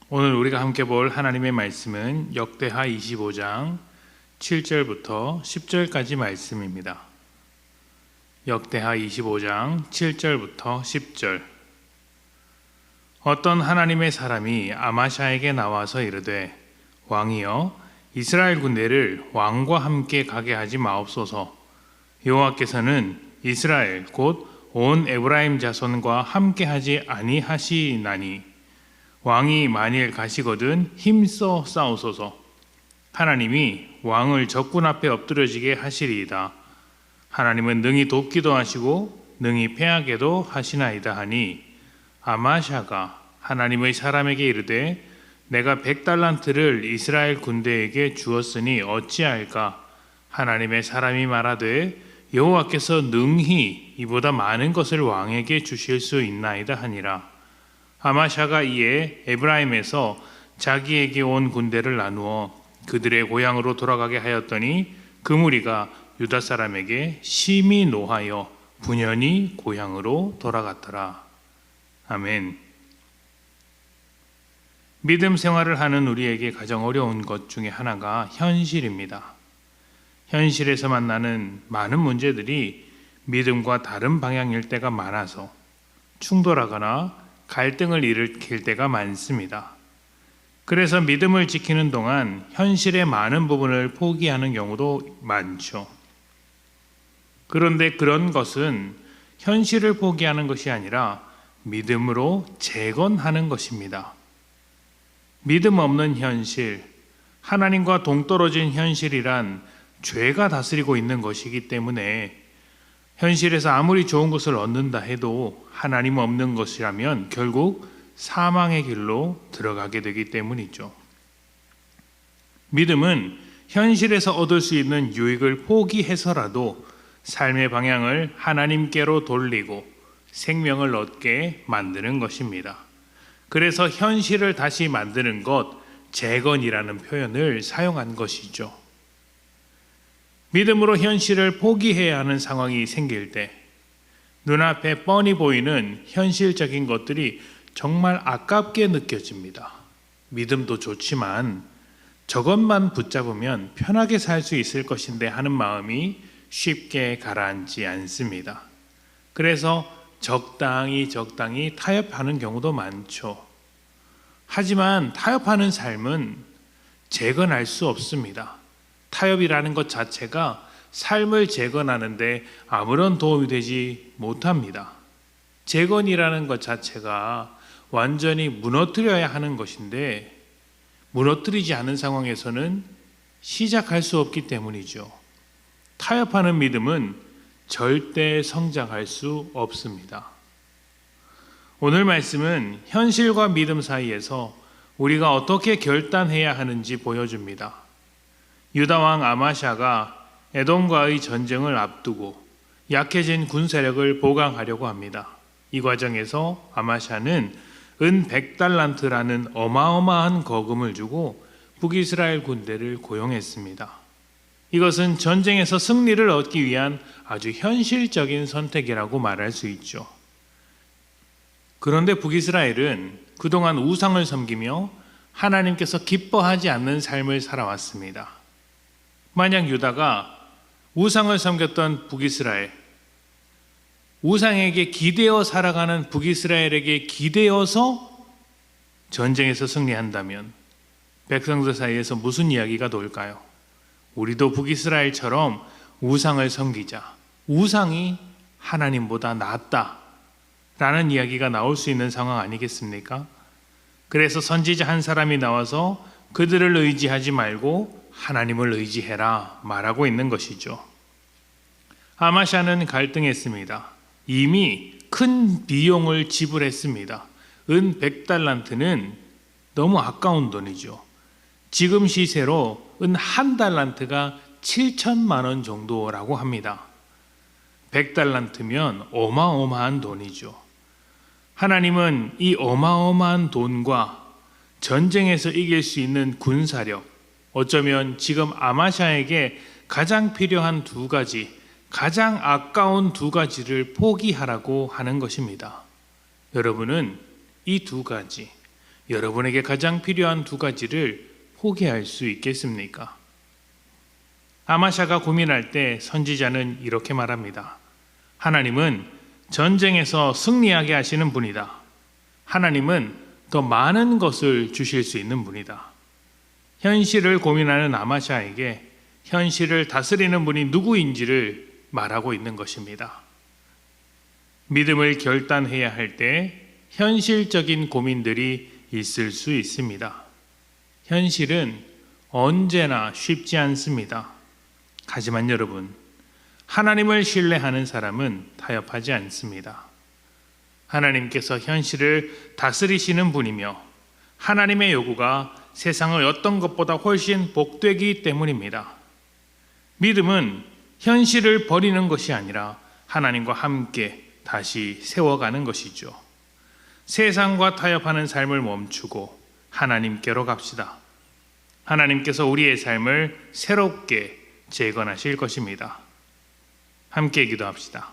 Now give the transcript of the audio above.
오늘 우리가 함께 볼 하나님의 말씀은 역대하 25장 7절부터 10절까지 말씀입니다. 역대하 25장 7절부터 10절. 어떤 하나님의 사람이 아마샤에게 나와서 이르되, 왕이여, 이스라엘 군대를 왕과 함께 가게 하지 마옵소서. 여호와께서는 이스라엘 곧 온 에브라임 자손과 함께 하지 아니하시나니 왕이 만일 가시거든 힘써 싸우소서. 하나님이 왕을 적군 앞에 엎드려지게 하시리이다. 하나님은 능히 돕기도 하시고 능히 패하게도 하시나이다 하니, 아마샤가 하나님의 사람에게 이르되, 내가 100달란트를 이스라엘 군대에게 주었으니 어찌할까? 하나님의 사람이 말하되, 여호와께서 능히 이보다 많은 것을 왕에게 주실 수 있나이다 하니라. 아마샤가 이에 에브라임에서 자기에게 온 군대를 나누어 그들의 고향으로 돌아가게 하였더니 그 무리가 유다 사람에게 심히 노하여 분연히 고향으로 돌아갔더라. 아멘. 믿음 생활을 하는 우리에게 가장 어려운 것 중에 하나가 현실입니다. 현실에서 만나는 많은 문제들이 믿음과 다른 방향일 때가 많아서 충돌하거나 갈등을 일으킬 때가 많습니다. 그래서 믿음을 지키는 동안 현실의 많은 부분을 포기하는 경우도 많죠. 그런데 그런 것은 현실을 포기하는 것이 아니라 믿음으로 재건하는 것입니다. 믿음 없는 현실, 하나님과 동떨어진 현실이란 죄가 다스리고 있는 것이기 때문에 현실에서 아무리 좋은 것을 얻는다 해도 하나님 없는 것이라면 결국 사망의 길로 들어가게 되기 때문이죠. 믿음은 현실에서 얻을 수 있는 유익을 포기해서라도 삶의 방향을 하나님께로 돌리고 생명을 얻게 만드는 것입니다. 그래서 현실을 다시 만드는 것, 재건이라는 표현을 사용한 것이죠. 믿음으로 현실을 포기해야 하는 상황이 생길 때 눈앞에 뻔히 보이는 현실적인 것들이 정말 아깝게 느껴집니다. 믿음도 좋지만 저것만 붙잡으면 편하게 살 수 있을 것인데 하는 마음이 쉽게 가라앉지 않습니다. 그래서 적당히 타협하는 경우도 많죠. 하지만 타협하는 삶은 재건할 수 없습니다. 타협이라는 것 자체가 삶을 재건하는데 아무런 도움이 되지 못합니다. 재건이라는 것 자체가 완전히 무너뜨려야 하는 것인데 무너뜨리지 않은 상황에서는 시작할 수 없기 때문이죠. 타협하는 믿음은 절대 성장할 수 없습니다. 오늘 말씀은 현실과 믿음 사이에서 우리가 어떻게 결단해야 하는지 보여줍니다. 유다왕 아마샤가 에돔과의 전쟁을 앞두고 약해진 군 세력을 보강하려고 합니다. 이 과정에서 아마샤는 은 100달란트라는 어마어마한 거금을 주고 북이스라엘 군대를 고용했습니다. 이것은 전쟁에서 승리를 얻기 위한 아주 현실적인 선택이라고 말할 수 있죠. 그런데 북이스라엘은 그동안 우상을 섬기며 하나님께서 기뻐하지 않는 삶을 살아왔습니다. 만약 유다가 우상을 섬겼던 북이스라엘, 우상에게 기대어 살아가는 북이스라엘에게 기대어서 전쟁에서 승리한다면 백성들 사이에서 무슨 이야기가 돌까요? 우리도 북이스라엘처럼 우상을 섬기자. 우상이 하나님보다 낫다. 라는 이야기가 나올 수 있는 상황 아니겠습니까? 그래서 선지자 한 사람이 나와서 그들을 의지하지 말고 하나님을 의지해라 말하고 있는 것이죠. 아마샤는 갈등했습니다. 이미 큰 비용을 지불했습니다. 은 100달란트는 너무 아까운 돈이죠. 지금 시세로 은 1달란트가 7천만 원 정도라고 합니다. 100달란트면 어마어마한 돈이죠. 하나님은 이 어마어마한 돈과 전쟁에서 이길 수 있는 군사력, 어쩌면 지금 아마샤에게 가장 필요한 두 가지, 가장 아까운 두 가지를 포기하라고 하는 것입니다. 여러분은 이 두 가지, 여러분에게 가장 필요한 두 가지를 포기할 수 있겠습니까? 아마샤가 고민할 때 선지자는 이렇게 말합니다. 하나님은 전쟁에서 승리하게 하시는 분이다. 하나님은 더 많은 것을 주실 수 있는 분이다. 현실을 고민하는 아마샤에게 현실을 다스리는 분이 누구인지를 말하고 있는 것입니다. 믿음을 결단해야 할 때 현실적인 고민들이 있을 수 있습니다. 현실은 언제나 쉽지 않습니다. 하지만 여러분, 하나님을 신뢰하는 사람은 타협하지 않습니다. 하나님께서 현실을 다스리시는 분이며 하나님의 요구가 세상의 어떤 것보다 훨씬 복되기 때문입니다. 믿음은 현실을 버리는 것이 아니라 하나님과 함께 다시 세워가는 것이죠. 세상과 타협하는 삶을 멈추고 하나님께로 갑시다. 하나님께서 우리의 삶을 새롭게 재건하실 것입니다. 함께 기도합시다.